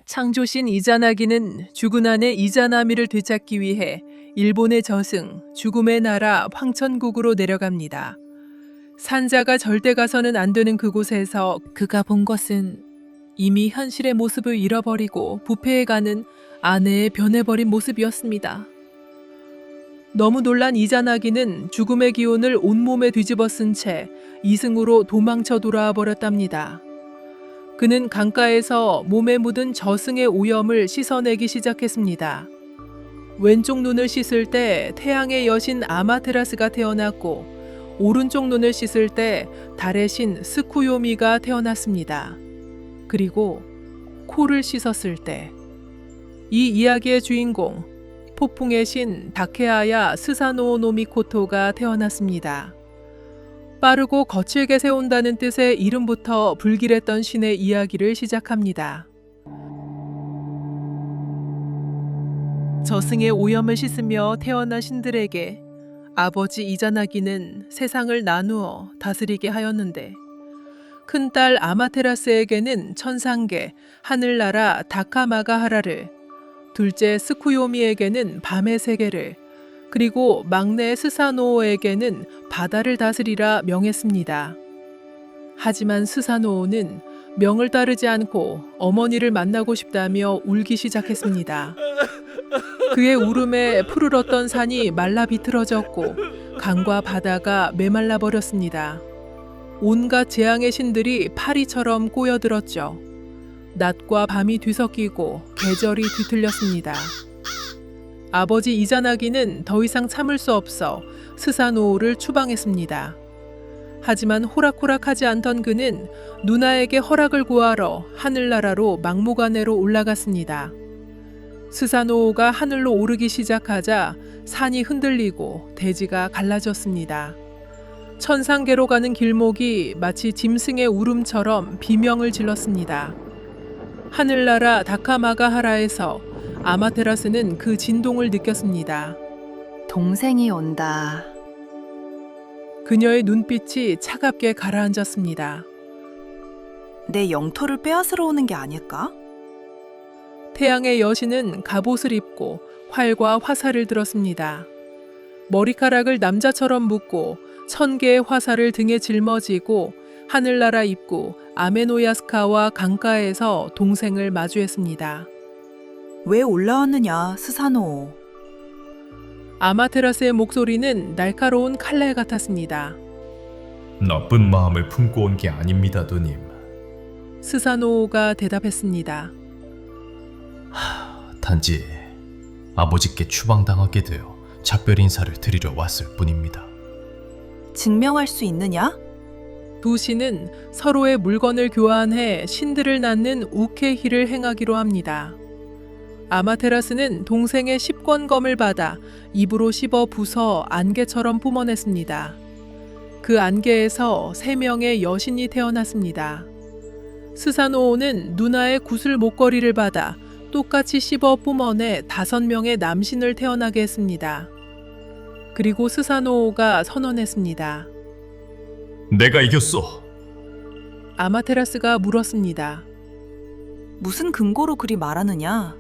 창조신 이자나기는 죽은 아내 이자나미를 되찾기 위해 일본의 저승, 죽음의 나라 황천국으로 내려갑니다. 산자가 절대 가서는 안 되는 그곳에서 그가 본 것은 이미 현실의 모습을 잃어버리고 부패해가는 아내의 변해버린 모습이었습니다. 너무 놀란 이자나기는 죽음의 기운을 온몸에 뒤집어 쓴 채 이승으로 도망쳐 돌아와 버렸답니다. 그는 강가에서 몸에 묻은 저승의 오염을 씻어내기 시작했습니다. 왼쪽 눈을 씻을 때 태양의 여신 아마테라스가 태어났고 오른쪽 눈을 씻을 때 달의 신 스쿠요미가 태어났습니다. 그리고 코를 씻었을 때 이 이야기의 주인공 폭풍의 신 다케아야 스사노 노미코토가 태어났습니다. 빠르고 거칠게 세운다는 뜻의 이름부터 불길했던 신의 이야기를 시작합니다. 저승의 오염을 씻으며 태어난 신들에게 아버지 이자나기는 세상을 나누어 다스리게 하였는데 큰딸 아마테라스에게는 천상계, 하늘나라 다카마가하라를, 둘째 스쿠요미에게는 밤의 세계를, 그리고 막내 스사노오에게는 바다를 다스리라 명했습니다. 하지만 스사노오는 명을 따르지 않고 어머니를 만나고 싶다며 울기 시작했습니다. 그의 울음에 푸르렀던 산이 말라 비틀어졌고 강과 바다가 메말라 버렸습니다. 온갖 재앙의 신들이 파리처럼 꼬여들었죠. 낮과 밤이 뒤섞이고 계절이 뒤틀렸습니다. 아버지 이자나기는 더 이상 참을 수 없어 스사노오를 추방했습니다. 하지만 호락호락하지 않던 그는 누나에게 허락을 구하러 하늘나라로 막무가내로 올라갔습니다. 스사노오가 하늘로 오르기 시작하자 산이 흔들리고 대지가 갈라졌습니다. 천상계로 가는 길목이 마치 짐승의 울음처럼 비명을 질렀습니다. 하늘나라 다카마가하라에서 아마테라스는 그 진동을 느꼈습니다. 동생이 온다. 그녀의 눈빛이 차갑게 가라앉았습니다. 내 영토를 빼앗으러 오는 게 아닐까? 태양의 여신은 갑옷을 입고 활과 화살을 들었습니다. 머리카락을 남자처럼 묶고 1000개의 화살을 등에 짊어지고 하늘나라 입구 아메노야스카와 강가에서 동생을 마주했습니다. 왜 올라왔느냐, 스사노. 아마테라스의 목소리는 날카로운 칼날 같았습니다. 나쁜 마음을 품고 온 게 아닙니다, 누님. 스사노오가 대답했습니다. 단지 아버지께 추방당하게 되어 작별 인사를 드리러 왔을 뿐입니다. 증명할 수 있느냐? 두 신은 서로의 물건을 교환해 신들을 낳는 우케히를 행하기로 합니다. 아마테라스는 동생의 10권검을 받아 입으로 씹어 부숴 안개처럼 뿜어냈습니다. 그 안개에서 3명의 여신이 태어났습니다. 스사노오는 누나의 구슬 목걸이를 받아 똑같이 씹어 뿜어내 5명의 남신을 태어나게 했습니다. 그리고 스사노오가 선언했습니다. 내가 이겼어. 아마테라스가 물었습니다. 무슨 근거로 그리 말하느냐?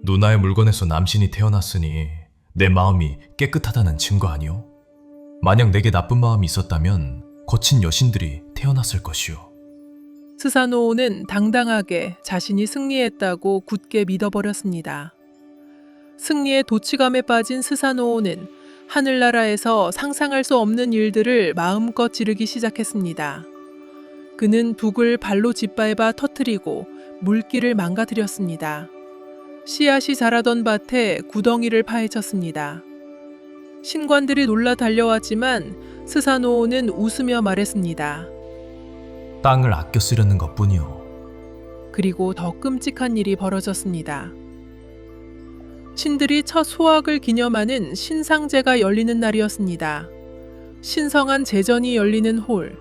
누나의 물건에서 남신이 태어났으니 내 마음이 깨끗하다는 증거 아니오? 만약 내게 나쁜 마음이 있었다면 거친 여신들이 태어났을 것이오. 스사노오는 당당하게 자신이 승리했다고 굳게 믿어버렸습니다. 승리의 도취감에 빠진 스사노오는 하늘나라에서 상상할 수 없는 일들을 마음껏 지르기 시작했습니다. 그는 북을 발로 짓밟아 터뜨리고 물길을 망가뜨렸습니다. 씨앗이 자라던 밭에 구덩이를 파헤쳤습니다. 신관들이 놀라 달려왔지만 스사노오는 웃으며 말했습니다. 땅을 아껴 쓰려는 것뿐이오. 그리고 더 끔찍한 일이 벌어졌습니다. 신들이 첫 소확을 기념하는 신상제가 열리는 날이었습니다. 신성한 제전이 열리는 홀,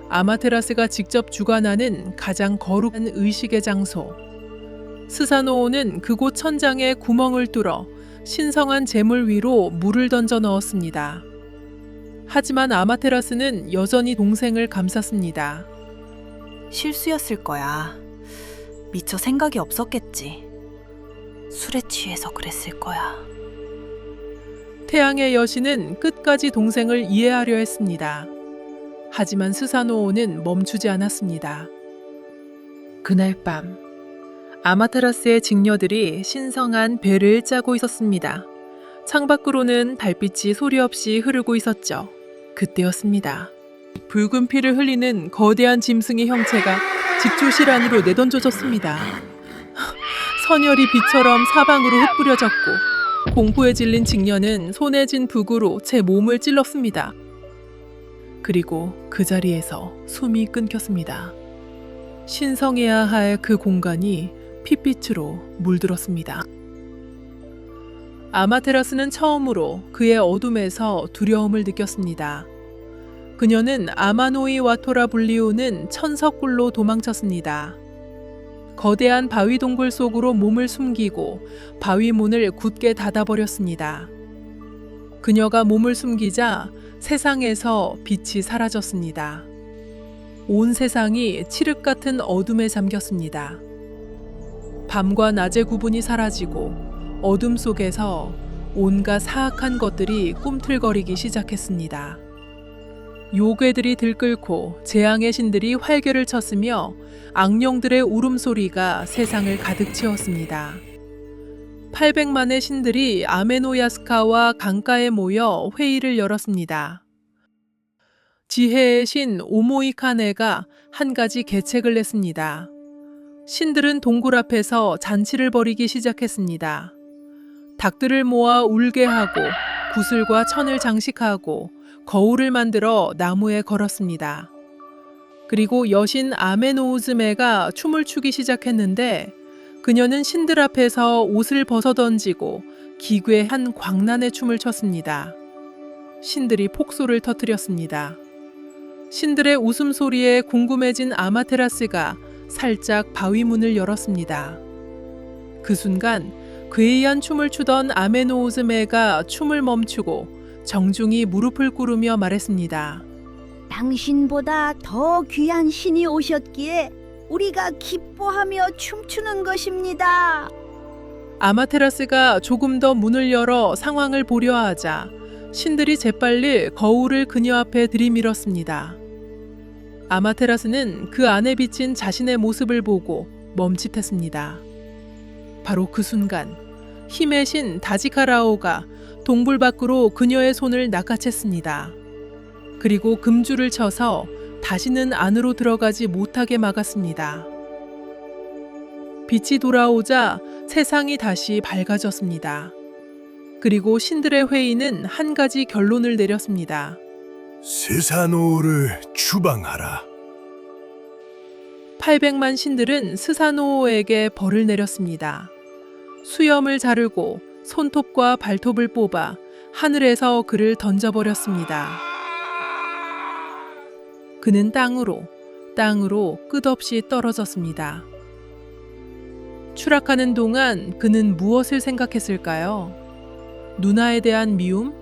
아마테라스가 직접 주관하는 가장 거룩한 의식의 장소. 스사노오는 그곳 천장에 구멍을 뚫어 신성한 제물 위로 물을 던져 넣었습니다. 하지만 아마테라스는 여전히 동생을 감쌌습니다. 실수였을 거야. 미처 생각이 없었겠지. 술에 취해서 그랬을 거야. 태양의 여신은 끝까지 동생을 이해하려 했습니다. 하지만 스사노오는 멈추지 않았습니다. 그날 밤 아마테라스의 직녀들이 신성한 배를 짜고 있었습니다. 창밖으로는 달빛이 소리 없이 흐르고 있었죠. 그때였습니다. 붉은 피를 흘리는 거대한 짐승의 형체가 직조실 안으로 내던져졌습니다. 선혈이 비처럼 사방으로 흩뿌려졌고 공포에 질린 직녀는 손에 쥔 북으로 제 몸을 찔렀습니다. 그리고 그 자리에서 숨이 끊겼습니다. 신성해야 할 그 공간이 핏빛으로 물들었습니다. 아마테라스는 처음으로 그의 어둠에서 두려움을 느꼈습니다. 그녀는 아마노이 와토라 불리우는 천석굴로 도망쳤습니다. 거대한 바위 동굴 속으로 몸을 숨기고 바위 문을 굳게 닫아버렸습니다. 그녀가 몸을 숨기자 세상에서 빛이 사라졌습니다. 온 세상이 칠흑 같은 어둠에 잠겼습니다. 밤과 낮의 구분이 사라지고 어둠 속에서 온갖 사악한 것들이 꿈틀거리기 시작했습니다. 요괴들이 들끓고 재앙의 신들이 활개를 쳤으며 악령들의 울음소리가 세상을 가득 채웠습니다. 800만의 신들이 아메노야스카와 강가에 모여 회의를 열었습니다. 지혜의 신 오모이카네가 한 가지 계책을 냈습니다. 신들은 동굴 앞에서 잔치를 벌이기 시작했습니다. 닭들을 모아 울게 하고 구슬과 천을 장식하고 거울을 만들어 나무에 걸었습니다. 그리고 여신 아메노우즈메가 춤을 추기 시작했는데 그녀는 신들 앞에서 옷을 벗어던지고 기괴한 광란의 춤을 췄습니다. 신들이 폭소를 터뜨렸습니다. 신들의 웃음소리에 궁금해진 아마테라스가 살짝 바위문을 열었습니다. 그 순간 괴이한 춤을 추던 아메노우즈메가 춤을 멈추고 정중히 무릎을 꿇으며 말했습니다. 당신보다 더 귀한 신이 오셨기에 우리가 기뻐하며 춤추는 것입니다. 아마테라스가 조금 더 문을 열어 상황을 보려 하자 신들이 재빨리 거울을 그녀 앞에 들이밀었습니다. 아마테라스는 그 안에 비친 자신의 모습을 보고 멈칫했습니다. 바로 그 순간 힘의 신 다지카라오가 동굴 밖으로 그녀의 손을 낚아챘습니다. 그리고 금줄을 쳐서 다시는 안으로 들어가지 못하게 막았습니다. 빛이 돌아오자 세상이 다시 밝아졌습니다. 그리고 신들의 회의는 한 가지 결론을 내렸습니다. 스사노오를 추방하라. 800만 신들은 스사노오에게 벌을 내렸습니다. 수염을 자르고 손톱과 발톱을 뽑아 하늘에서 그를 던져버렸습니다. 그는 땅으로 끝없이 떨어졌습니다. 추락하는 동안 그는 무엇을 생각했을까요? 누나에 대한 미움?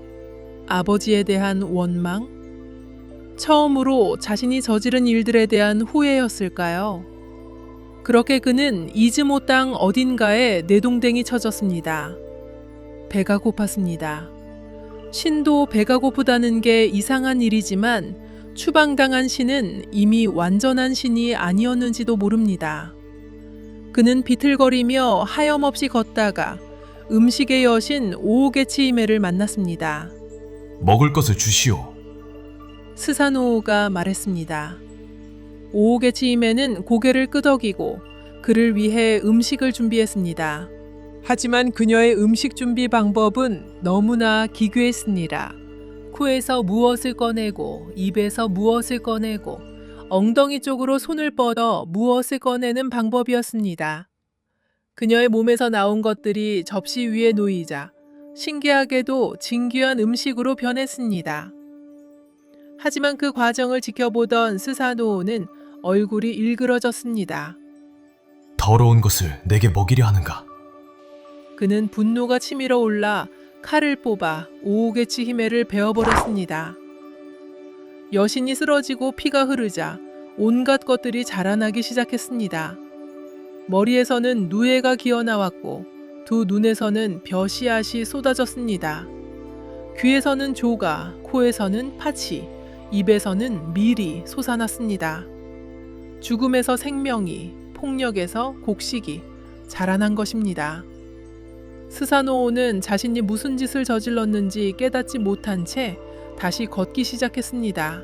아버지에 대한 원망? 처음으로 자신이 저지른 일들에 대한 후회였을까요? 그렇게 그는 이즈모 땅 어딘가에 내동댕이 쳐졌습니다. 배가 고팠습니다. 신도 배가 고프다는 게 이상한 일이지만 추방당한 신은 이미 완전한 신이 아니었는지도 모릅니다. 그는 비틀거리며 하염없이 걷다가 음식의 여신 오오게치히메를 만났습니다. 먹을 것을 주시오. 스사노오가 말했습니다. 오오게치히메는 고개를 끄덕이고 그를 위해 음식을 준비했습니다. 하지만 그녀의 음식 준비 방법은 너무나 기괴했습니다. 코에서 무엇을 꺼내고 입에서 무엇을 꺼내고 엉덩이 쪽으로 손을 뻗어 무엇을 꺼내는 방법이었습니다. 그녀의 몸에서 나온 것들이 접시 위에 놓이자 신기하게도 진귀한 음식으로 변했습니다. 하지만 그 과정을 지켜보던 스사노오는 얼굴이 일그러졌습니다. 더러운 것을 내게 먹이려 하는가? 그는 분노가 치밀어 올라 칼을 뽑아 오오게치 히메를 베어버렸습니다. 여신이 쓰러지고 피가 흐르자 온갖 것들이 자라나기 시작했습니다. 머리에서는 누에가 기어나왔고 두 눈에서는 벼씨앗이 쏟아졌습니다. 귀에서는 조가, 코에서는 파치, 입에서는 밀이 솟아났습니다. 죽음에서 생명이, 폭력에서 곡식이 자라난 것입니다. 스사노오는 자신이 무슨 짓을 저질렀는지 깨닫지 못한 채 다시 걷기 시작했습니다.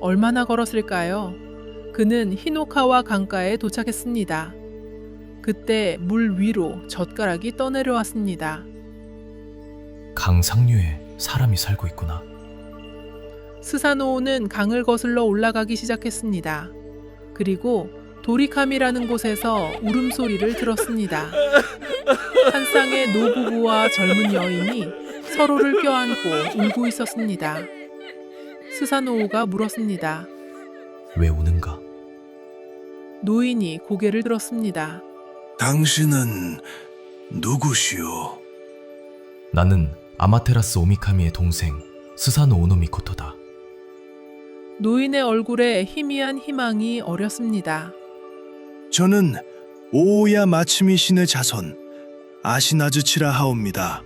얼마나 걸었을까요? 그는 히노카와 강가에 도착했습니다. 그때 물 위로 젓가락이 떠내려왔습니다. 강 상류에 사람이 살고 있구나. 스사노오는 강을 거슬러 올라가기 시작했습니다. 그리고 도리캄이라는 곳에서 울음소리를 들었습니다. 한 쌍의 노부부와 젊은 여인이 서로를 껴안고 울고 있었습니다. 스사노오가 물었습니다. 왜 우는가? 노인이 고개를 들었습니다. 당신은 누구시오? 나는 아마테라스 오미카미의 동생 스사노 오노미코토다. 노인의 얼굴에 희미한 희망이 어렸습니다. 저는 오오야 마츠미 신의 자손 아시나즈치라 하옵니다.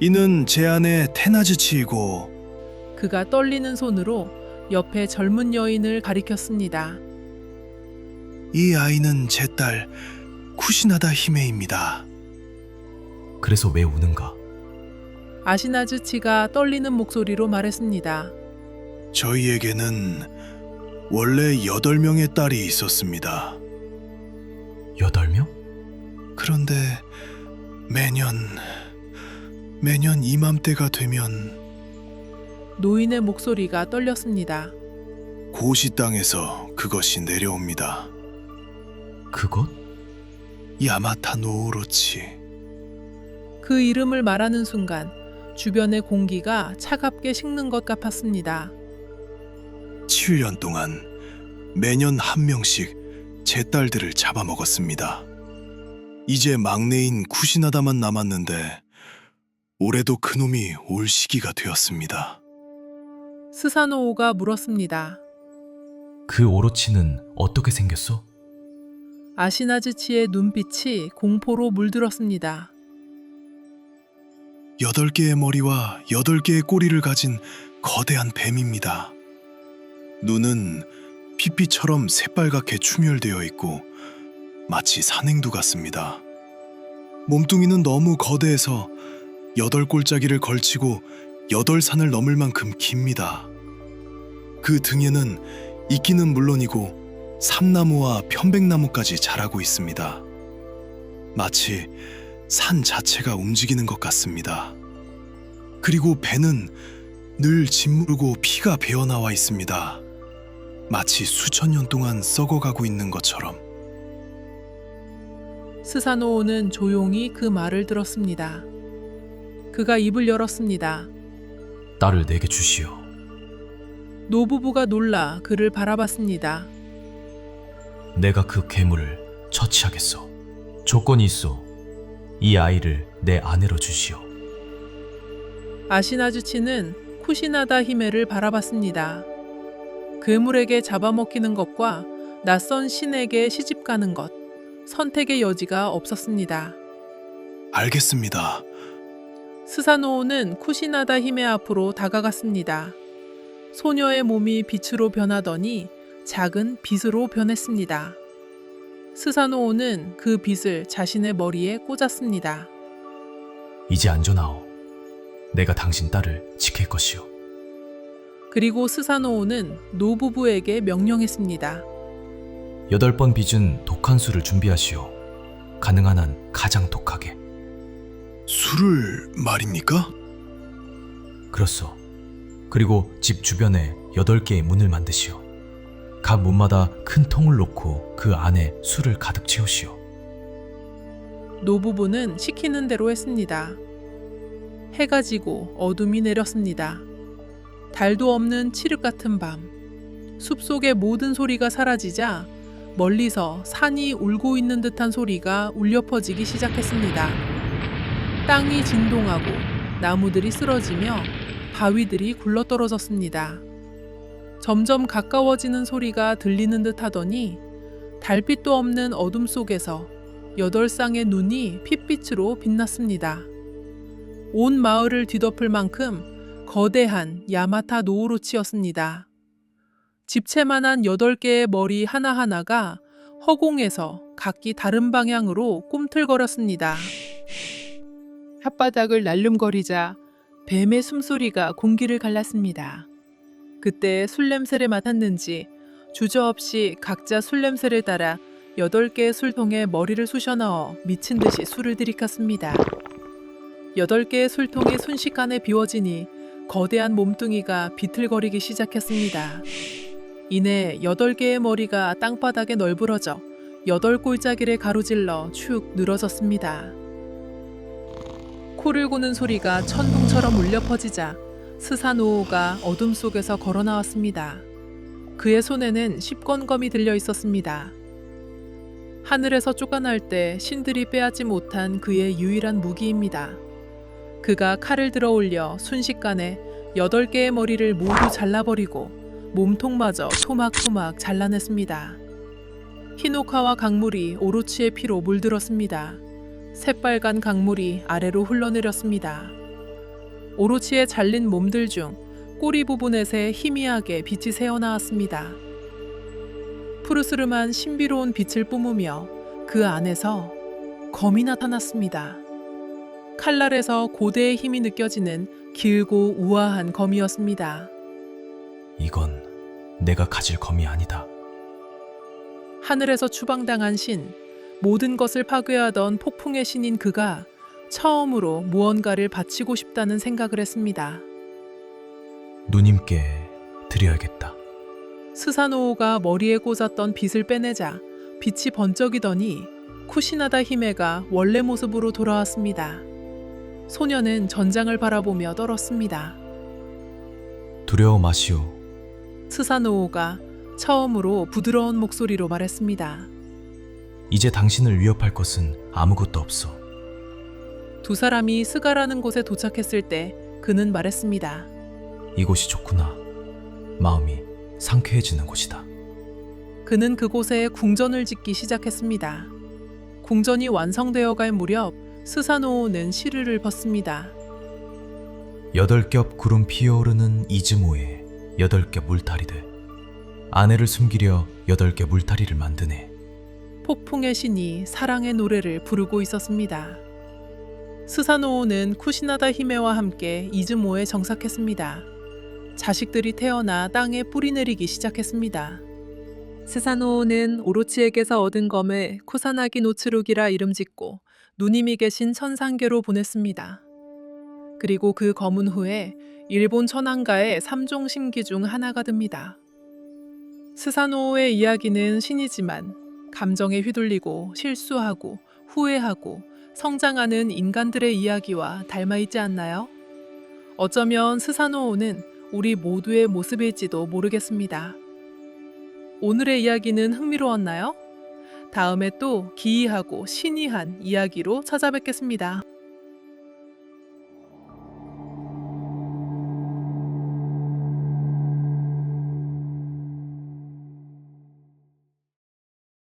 이는 제 아내 테나즈치이고 그가 떨리는 손으로 옆에 젊은 여인을 가리켰습니다. 이 아이는 제 딸 쿠시나다 히메입니다. 그래서 왜 우는가? 아시나즈치가 떨리는 목소리로 말했습니다. 저희에게는 원래 8명의 딸이 있었습니다. 8명? 그런데 매년 이맘때가 되면 노인의 목소리가 떨렸습니다. 고시 땅에서 그것이 내려옵니다. 그것? 야마타 노오로치. 그 이름을 말하는 순간 주변의 공기가 차갑게 식는 것 같았습니다. 7년 동안 매년 한 명씩 제 딸들을 잡아먹었습니다. 이제 막내인 쿠시나다만 남았는데 올해도 그놈이 올 시기가 되었습니다. 스사노오가 물었습니다. 그 오로치는 어떻게 생겼어? 아시나즈치의 눈빛이 공포로 물들었습니다. 8개의 머리와 8개의 꼬리를 가진 거대한 뱀입니다. 눈은 피피처럼 새빨갛게 충혈되어 있고 마치 산행두 같습니다. 몸뚱이는 너무 거대해서 8골짜기를 걸치고 8산을 넘을 만큼 깁니다. 그 등에는 이끼는 물론이고 삼나무와 편백나무까지 자라고 있습니다. 마치 산 자체가 움직이는 것 같습니다. 그리고 배는 늘 짓무르고 피가 배어나와 있습니다. 마치 수천 년 동안 썩어가고 있는 것처럼. 스사노오는 조용히 그 말을 들었습니다. 그가 입을 열었습니다. 딸을 내게 주시오. 노부부가 놀라 그를 바라봤습니다. 내가 그 괴물을 처치하겠소. 조건이 있소. 이 아이를 내 아내로 주시오. 아시나즈치는 쿠시나다 히메를 바라봤습니다. 괴물에게 잡아먹히는 것과 낯선 신에게 시집가는 것, 선택의 여지가 없었습니다. 알겠습니다. 스사노오는 쿠시나다 히메 앞으로 다가갔습니다. 소녀의 몸이 빛으로 변하더니 작은 빛으로 변했습니다. 스사노오는 그 빛을 자신의 머리에 꽂았습니다. 이제 안전하오. 내가 당신 딸을 지킬 것이오. 그리고 스사노오는 노부부에게 명령했습니다. 8번 빚은 독한 술을 준비하시오. 가능한 한 가장 독하게. 술을 말입니까? 그렇소. 그리고 집 주변에 8개의 문을 만드시오. 각 문마다 큰 통을 놓고 그 안에 술을 가득 채우시오. 노부부는 시키는 대로 했습니다. 해가 지고 어둠이 내렸습니다. 달도 없는 칠흑 같은 밤, 숲속의 모든 소리가 사라지자 멀리서 산이 울고 있는 듯한 소리가 울려 퍼지기 시작했습니다. 땅이 진동하고 나무들이 쓰러지며 바위들이 굴러떨어졌습니다. 점점 가까워지는 소리가 들리는 듯 하더니 달빛도 없는 어둠 속에서 8쌍의 눈이 핏빛으로 빛났습니다. 온 마을을 뒤덮을 만큼 거대한 야마타 노오로치였습니다. 집채만한 8개의 머리 하나하나가 허공에서 각기 다른 방향으로 꿈틀거렸습니다. 혓바닥을 날름거리자 뱀의 숨소리가 공기를 갈랐습니다. 그때 술 냄새를 맡았는지 주저없이 각자 술 냄새를 따라 8개의 술통에 머리를 쑤셔 넣어 미친 듯이 술을 들이켰습니다. 8개의 술통이 순식간에 비워지니 거대한 몸뚱이가 비틀거리기 시작했습니다. 이내 8개의 머리가 땅바닥에 널브러져 8골짜기를 가로질러 축 늘어졌습니다. 코를 고는 소리가 천둥처럼 울려 퍼지자 스사노오가 어둠 속에서 걸어 나왔습니다. 그의 손에는 10건검이 들려 있었습니다. 하늘에서 쫓아날 때 신들이 빼앗지 못한 그의 유일한 무기입니다. 그가 칼을 들어 올려 순식간에 8개의 머리를 모두 잘라버리고 몸통마저 토막토막 잘라냈습니다. 히노카와 강물이 오로치의 피로 물들었습니다. 새빨간 강물이 아래로 흘러내렸습니다. 오로치의 잘린 몸들 중 꼬리 부분에서 희미하게 빛이 새어나왔습니다. 푸르스름한 신비로운 빛을 뿜으며 그 안에서 검이 나타났습니다. 칼날에서 고대의 힘이 느껴지는 길고 우아한 검이었습니다. 이건 내가 가질 검이 아니다. 하늘에서 추방당한 신, 모든 것을 파괴하던 폭풍의 신인 그가 처음으로 무언가를 바치고 싶다는 생각을 했습니다. 누님께 드려야겠다. 스사노오가 머리에 꽂았던 빛을 빼내자 빛이 번쩍이더니 쿠시나다 히메가 원래 모습으로 돌아왔습니다. 소녀는 전장을 바라보며 떨었습니다. 두려워 마시오. 스사노오가 처음으로 부드러운 목소리로 말했습니다. 이제 당신을 위협할 것은 아무것도 없어. 두 사람이 스가라는 곳에 도착했을 때 그는 말했습니다. 이곳이 좋구나. 마음이 상쾌해지는 곳이다. 그는 그곳에 궁전을 짓기 시작했습니다. 궁전이 완성되어 갈 무렵 스사노오는 시르를 벗습니다. 8겹 구름 피어오르는 이즈모에 8겹 물타리들. 아내를 숨기려 8개 물타리를 만드네. 폭풍의 신이 사랑의 노래를 부르고 있었습니다. 스사노오는 쿠시나다 히메와 함께 이즈모에 정착했습니다. 자식들이 태어나 땅에 뿌리내리기 시작했습니다. 스사노오는 오로치에게서 얻은 검을 쿠사나기 노츠룩이라 이름 짓고 누님이 계신 천상계로 보냈습니다. 그리고 그 검은 후에 일본 천황가의 3종 심기 중 하나가 됩니다. 스사노오의 이야기는 신이지만 감정에 휘둘리고 실수하고 후회하고 성장하는 인간들의 이야기와 닮아있지 않나요? 어쩌면 스사노오는 우리 모두의 모습일지도 모르겠습니다. 오늘의 이야기는 흥미로웠나요? 다음에 또 기이하고 신이한 이야기로 찾아뵙겠습니다.